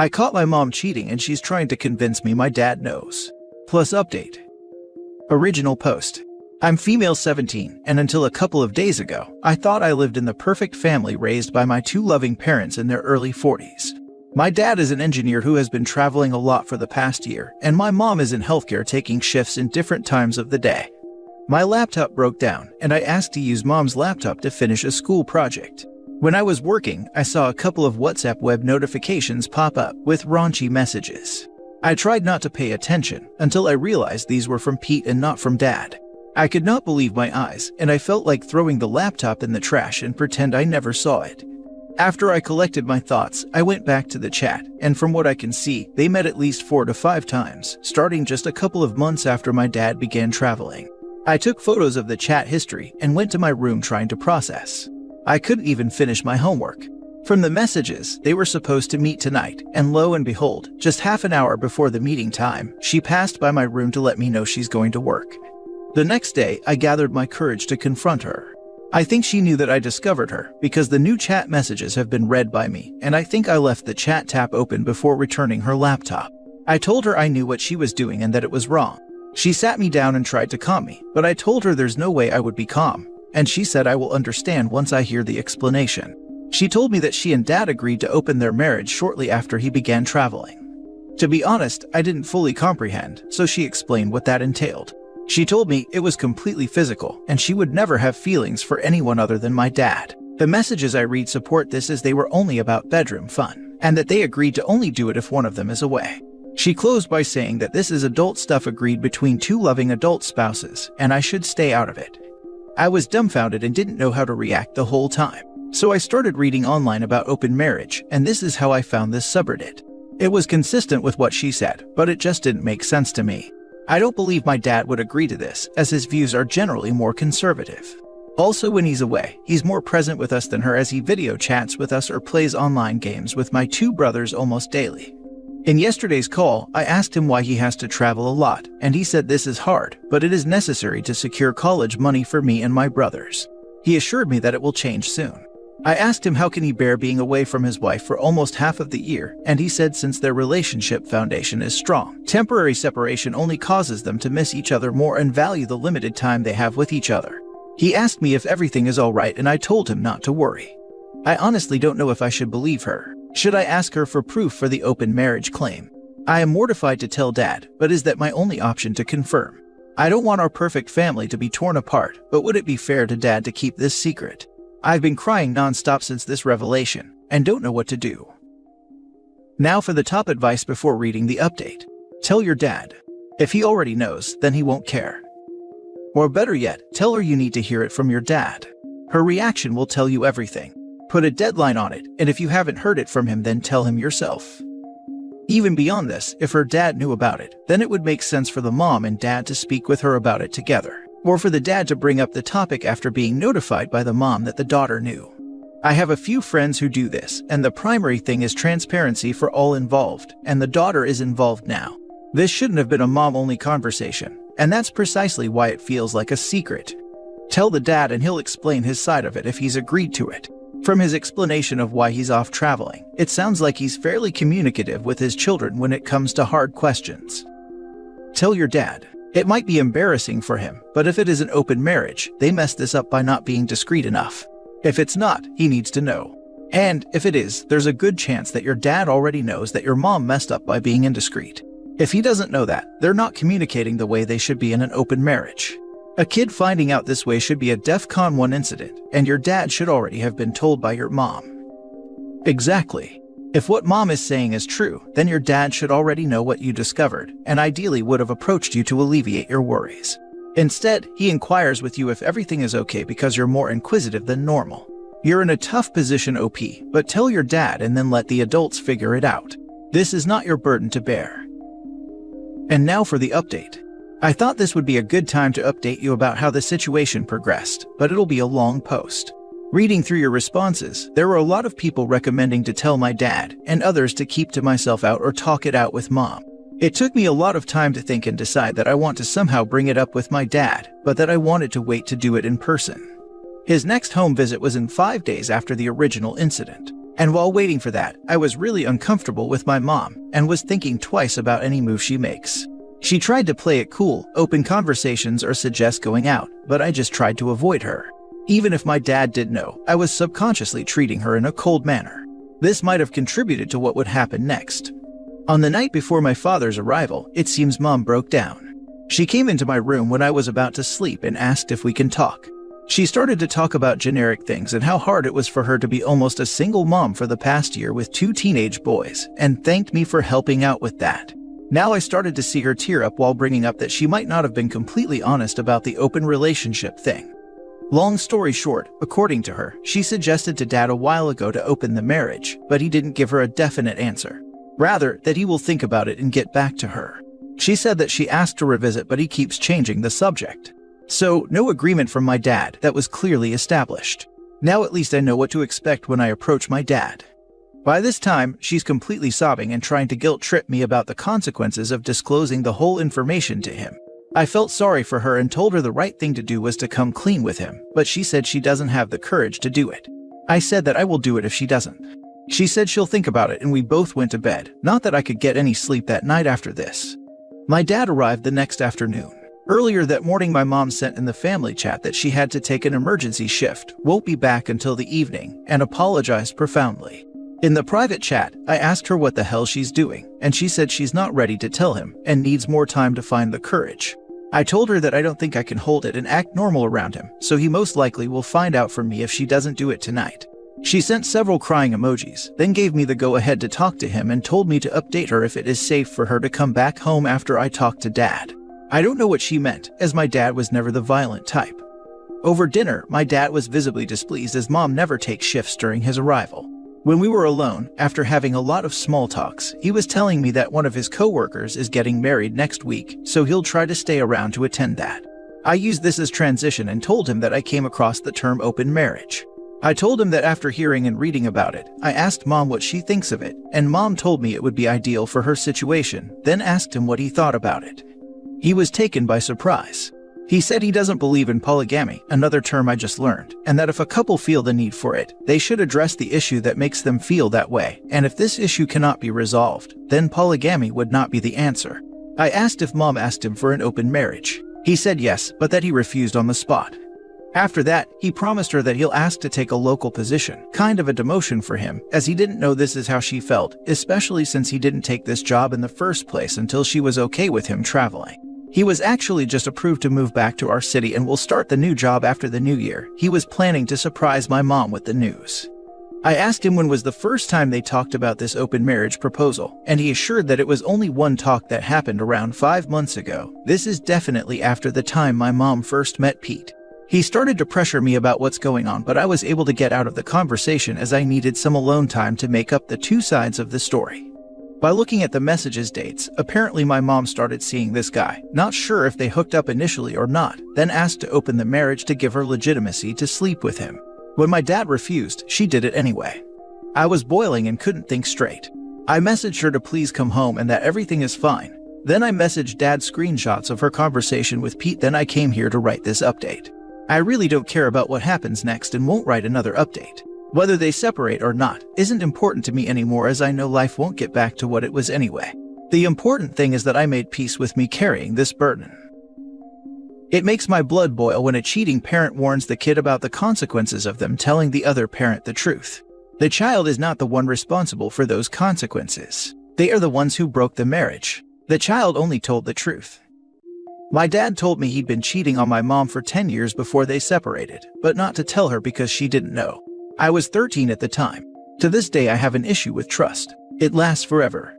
I caught my mom cheating and she's trying to convince me my dad knows. Plus update. Original post. I'm female 17, and until a couple of days ago, I thought I lived in the perfect family raised by my two loving parents in their early 40s. My dad is an engineer who has been traveling a lot for the past year, and my mom is in healthcare taking shifts in different times of the day. My laptop broke down, and I asked to use mom's laptop to finish a school project. When I was working, I saw a couple of WhatsApp web notifications pop up with raunchy messages. I tried not to pay attention until I realized these were from Pete and not from Dad. I could not believe my eyes, and I felt like throwing the laptop in the trash and pretend I never saw it. After I collected my thoughts, I went back to the chat, and from what I can see, they met at least 4 to 5 times, starting just a couple of months after my dad began traveling. I took photos of the chat history and went to my room trying to process. I couldn't even finish my homework. From the messages, they were supposed to meet tonight, and lo and behold, just half an hour before the meeting time, she passed by my room to let me know she's going to work. The next day, I gathered my courage to confront her. I think she knew that I discovered her, because the new chat messages have been read by me, and I think I left the chat tab open before returning her laptop. I told her I knew what she was doing and that it was wrong. She sat me down and tried to calm me, but I told her there's no way I would be calm, and she said I will understand once I hear the explanation. She told me that she and Dad agreed to open their marriage shortly after he began traveling. To be honest, I didn't fully comprehend, so she explained what that entailed. She told me it was completely physical, and she would never have feelings for anyone other than my dad. The messages I read support this as they were only about bedroom fun, and that they agreed to only do it if one of them is away. She closed by saying that this is adult stuff agreed between two loving adult spouses, and I should stay out of it. I was dumbfounded and didn't know how to react the whole time. So I started reading online about open marriage, and this is how I found this subreddit. It was consistent with what she said, but it just didn't make sense to me. I don't believe my dad would agree to this, as his views are generally more conservative. Also, when he's away, he's more present with us than her as he video chats with us or plays online games with my two brothers almost daily. In yesterday's call, I asked him why he has to travel a lot, and he said this is hard, but it is necessary to secure college money for me and my brothers. He assured me that it will change soon. I asked him how can he bear being away from his wife for almost half of the year, and he said since their relationship foundation is strong, temporary separation only causes them to miss each other more and value the limited time they have with each other. He asked me if everything is alright and I told him not to worry. I honestly don't know if I should believe her. Should I ask her for proof for the open marriage claim? I am mortified to tell Dad, but is that my only option to confirm? I don't want our perfect family to be torn apart, but would it be fair to Dad to keep this secret? I've been crying nonstop since this revelation, and don't know what to do. Now for the top advice before reading the update. Tell your dad. If he already knows, then he won't care. Or better yet, tell her you need to hear it from your dad. Her reaction will tell you everything. Put a deadline on it, and if you haven't heard it from him, then tell him yourself. Even beyond this, if her dad knew about it, then it would make sense for the mom and dad to speak with her about it together. Or for the dad to bring up the topic after being notified by the mom that the daughter knew. I have a few friends who do this, and the primary thing is transparency for all involved, and the daughter is involved now. This shouldn't have been a mom-only conversation, and that's precisely why it feels like a secret. Tell the dad and he'll explain his side of it if he's agreed to it. From his explanation of why he's off traveling, it sounds like he's fairly communicative with his children when it comes to hard questions. Tell your dad. It might be embarrassing for him, but if it is an open marriage, they mess this up by not being discreet enough. If it's not, he needs to know. And if it is, there's a good chance that your dad already knows that your mom messed up by being indiscreet. If he doesn't know that, they're not communicating the way they should be in an open marriage. A kid finding out this way should be a DEFCON 1 incident, and your dad should already have been told by your mom. Exactly. If what mom is saying is true, then your dad should already know what you discovered, and ideally would have approached you to alleviate your worries. Instead, he inquires with you if everything is okay because you're more inquisitive than normal. You're in a tough position, OP, but tell your dad and then let the adults figure it out. This is not your burden to bear. And now for the update. I thought this would be a good time to update you about how the situation progressed, but it'll be a long post. Reading through your responses, there were a lot of people recommending to tell my dad, and others to keep to myself out or talk it out with mom. It took me a lot of time to think and decide that I want to somehow bring it up with my dad, but that I wanted to wait to do it in person. His next home visit was in 5 days after the original incident. And while waiting for that, I was really uncomfortable with my mom and was thinking twice about any move she makes. She tried to play it cool, open conversations, or suggest going out, but I just tried to avoid her. Even if my dad did know, I was subconsciously treating her in a cold manner. This might have contributed to what would happen next. On the night before my father's arrival, it seems Mom broke down. She came into my room when I was about to sleep and asked if we can talk. She started to talk about generic things and how hard it was for her to be almost a single mom for the past year with 2 teenage boys, and thanked me for helping out with that. Now I started to see her tear up while bringing up that she might not have been completely honest about the open relationship thing. Long story short, according to her, she suggested to Dad a while ago to open the marriage, but he didn't give her a definite answer. Rather, that he will think about it and get back to her. She said that she asked to revisit, but he keeps changing the subject. So, no agreement from my dad that was clearly established. Now at least I know what to expect when I approach my dad. By this time, she's completely sobbing and trying to guilt-trip me about the consequences of disclosing the whole information to him. I felt sorry for her and told her the right thing to do was to come clean with him, but she said she doesn't have the courage to do it. I said that I will do it if she doesn't. She said she'll think about it, and we both went to bed. Not that I could get any sleep that night after this. My dad arrived the next afternoon. Earlier that morning, my mom sent in the family chat that she had to take an emergency shift, won't be back until the evening, and apologized profoundly. In the private chat, I asked her what the hell she's doing, and she said she's not ready to tell him and needs more time to find the courage. I told her that I don't think I can hold it and act normal around him, so he most likely will find out from me if she doesn't do it tonight. She sent several crying emojis, then gave me the go-ahead to talk to him and told me to update her if it is safe for her to come back home after I talk to Dad. I don't know what she meant, as my dad was never the violent type. Over dinner, my dad was visibly displeased as Mom never takes shifts during his arrival. When we were alone, after having a lot of small talks, he was telling me that one of his co-workers is getting married next week, so he'll try to stay around to attend that. I used this as transition and told him that I came across the term open marriage. I told him that after hearing and reading about it, I asked Mom what she thinks of it, and Mom told me it would be ideal for her situation, then asked him what he thought about it. He was taken by surprise. He said he doesn't believe in polygamy, another term I just learned, and that if a couple feel the need for it, they should address the issue that makes them feel that way, and if this issue cannot be resolved, then polygamy would not be the answer. I asked if Mom asked him for an open marriage. He said yes, but that he refused on the spot. After that, he promised her that he'll ask to take a local position, kind of a demotion for him, as he didn't know this is how she felt, especially since he didn't take this job in the first place until she was okay with him traveling. He was actually just approved to move back to our city and will start the new job after the new year. He was planning to surprise my mom with the news. I asked him when was the first time they talked about this open marriage proposal, and he assured that it was only one talk that happened around 5 months ago. This is definitely after the time my mom first met Pete. He started to pressure me about what's going on, but I was able to get out of the conversation as I needed some alone time to make up the two sides of the story. By looking at the messages dates, apparently my mom started seeing this guy, not sure if they hooked up initially or not, then asked to open the marriage to give her legitimacy to sleep with him. When my dad refused, she did it anyway. I was boiling and couldn't think straight. I messaged her to please come home and that everything is fine. Then I messaged Dad screenshots of her conversation with Pete, then I came here to write this update. I really don't care about what happens next and won't write another update. Whether they separate or not isn't important to me anymore, as I know life won't get back to what it was anyway. The important thing is that I made peace with me carrying this burden. It makes my blood boil when a cheating parent warns the kid about the consequences of them telling the other parent the truth. The child is not the one responsible for those consequences. They are the ones who broke the marriage. The child only told the truth. My dad told me he'd been cheating on my mom for 10 years before they separated, but not to tell her because she didn't know. I was 13 at the time. To this day I have an issue with trust. It lasts forever.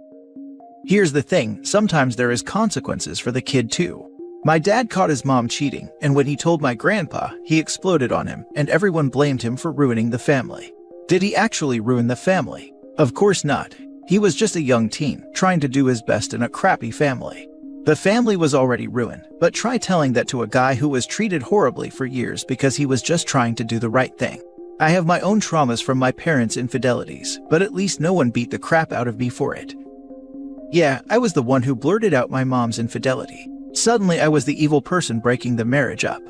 Here's the thing, sometimes there is consequences for the kid too. My dad caught his mom cheating, and when he told my grandpa, he exploded on him, and everyone blamed him for ruining the family. Did he actually ruin the family? Of course not. He was just a young teen, trying to do his best in a crappy family. The family was already ruined, but try telling that to a guy who was treated horribly for years because he was just trying to do the right thing. I have my own traumas from my parents' infidelities, but at least no one beat the crap out of me for it. Yeah, I was the one who blurted out my mom's infidelity. Suddenly I was the evil person breaking the marriage up.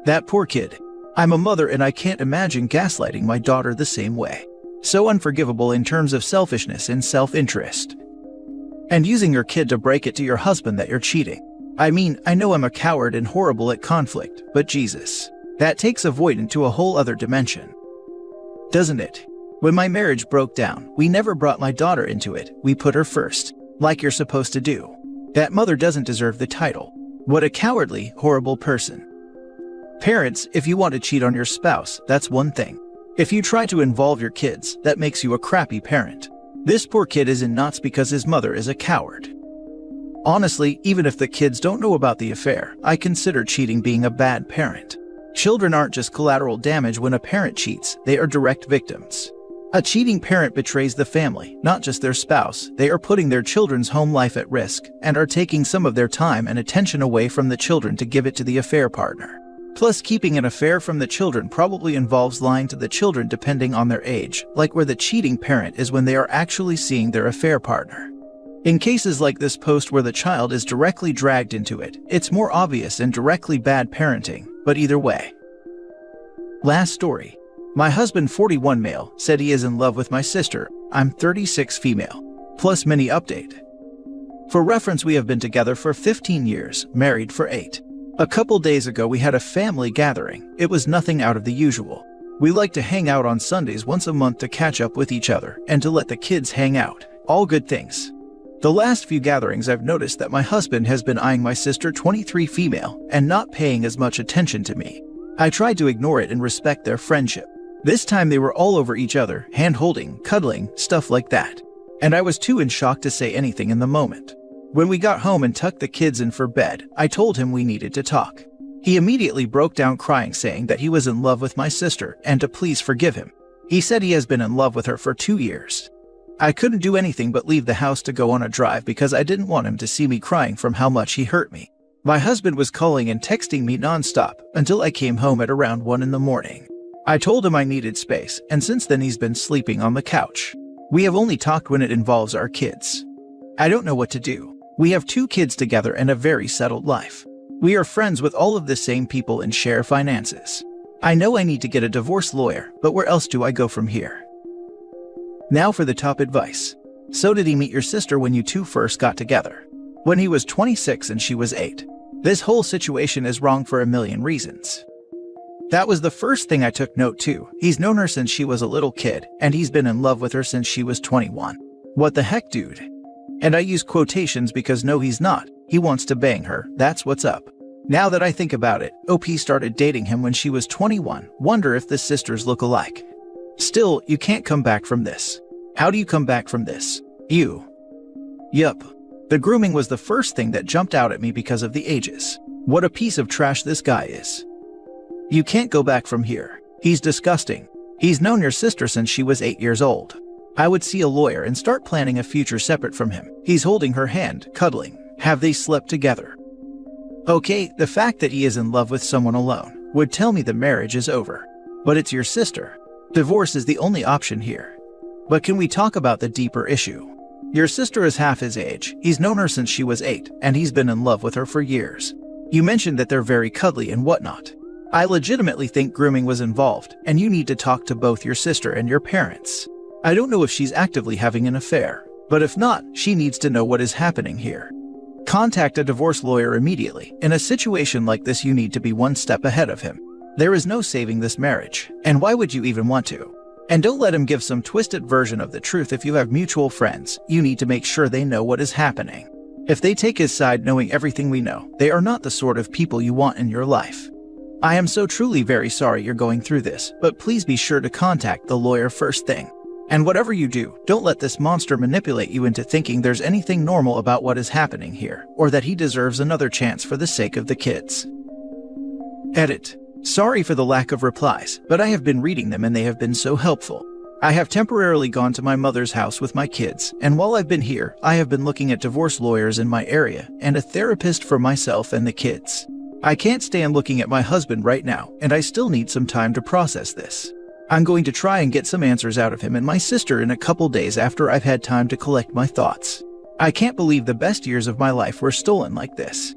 That poor kid. I'm a mother and I can't imagine gaslighting my daughter the same way. So unforgivable in terms of selfishness and self-interest. And using your kid to break it to your husband that you're cheating. I mean, I know I'm a coward and horrible at conflict, but Jesus. That takes avoidance to a whole other dimension. Doesn't it? When my marriage broke down, we never brought my daughter into it, we put her first. Like you're supposed to do. That mother doesn't deserve the title. What a cowardly, horrible person. Parents, if you want to cheat on your spouse, that's one thing. If you try to involve your kids, that makes you a crappy parent. This poor kid is in knots because his mother is a coward. Honestly, even if the kids don't know about the affair, I consider cheating being a bad parent. Children aren't just collateral damage when a parent cheats, they are direct victims. A cheating parent betrays the family, not just their spouse. They are putting their children's home life at risk and are taking some of their time and attention away from the children to give it to the affair partner. Plus, keeping an affair from the children probably involves lying to the children depending on their age, like where the cheating parent is when they are actually seeing their affair partner. In cases like this post where the child is directly dragged into it, it's more obvious and directly bad parenting, but either way. Last story. My husband, 41 male, said he is in love with my sister. I'm 36 female. Plus mini update. For reference, we have been together for 15 years, married for 8. A couple days ago we had a family gathering. It was nothing out of the usual. We like to hang out on Sundays once a month to catch up with each other and to let the kids hang out. All good things. The last few gatherings I've noticed that my husband has been eyeing my sister, 23 female, and not paying as much attention to me. I tried to ignore it and respect their friendship. This time they were all over each other, hand-holding, cuddling, stuff like that. And I was too in shock to say anything in the moment. When we got home and tucked the kids in for bed, I told him we needed to talk. He immediately broke down crying, saying that he was in love with my sister and to please forgive him. He said he has been in love with her for 2 years. I couldn't do anything but leave the house to go on a drive because I didn't want him to see me crying from how much he hurt me. My husband was calling and texting me nonstop until I came home at around 1 in the morning. I told him I needed space, and since then he's been sleeping on the couch. We have only talked when it involves our kids. I don't know what to do. We have 2 kids together and a very settled life. We are friends with all of the same people and share finances. I know I need to get a divorce lawyer, but where else do I go from here? Now for the top advice. So did he meet your sister when you two first got together? When he was 26 and she was 8. This whole situation is wrong for a million reasons. That was the first thing I took note to. He's known her since she was a little kid, and he's been in love with her since she was 21. What the heck, dude? And I use quotations because no, he's not. He wants to bang her, that's what's up. Now that I think about it, OP started dating him when she was 21. Wonder if the sisters look alike. Still, you can't come back from this. How do you come back from this? Yup. The grooming was the first thing that jumped out at me because of the ages. What a piece of trash this guy is. You can't go back from here. He's disgusting. He's known your sister since she was 8 years old. I would see a lawyer and start planning a future separate from him. He's holding her hand, cuddling. Have they slept together? Okay, the fact that he is in love with someone alone would tell me the marriage is over. But it's your sister. Divorce is the only option here. But can we talk about the deeper issue? Your sister is half his age. He's known her since she was 8, and he's been in love with her for years. You mentioned that they're very cuddly and whatnot. I legitimately think grooming was involved, and you need to talk to both your sister and your parents. I don't know if she's actively having an affair, but if not, she needs to know what is happening here. Contact a divorce lawyer immediately. In a situation like this, you need to be one step ahead of him. There is no saving this marriage, and why would you even want to? And don't let him give some twisted version of the truth. If you have mutual friends, you need to make sure they know what is happening. If they take his side knowing everything we know, they are not the sort of people you want in your life. I am so truly very sorry you're going through this, but please be sure to contact the lawyer first thing. And whatever you do, don't let this monster manipulate you into thinking there's anything normal about what is happening here, or that he deserves another chance for the sake of the kids. Edit. Sorry for the lack of replies, but I have been reading them and they have been so helpful. I have temporarily gone to my mother's house with my kids, and while I've been here, I have been looking at divorce lawyers in my area and a therapist for myself and the kids. I can't stand looking at my husband right now, and I still need some time to process this. I'm going to try and get some answers out of him and my sister in a couple days after I've had time to collect my thoughts. I can't believe the best years of my life were stolen like this.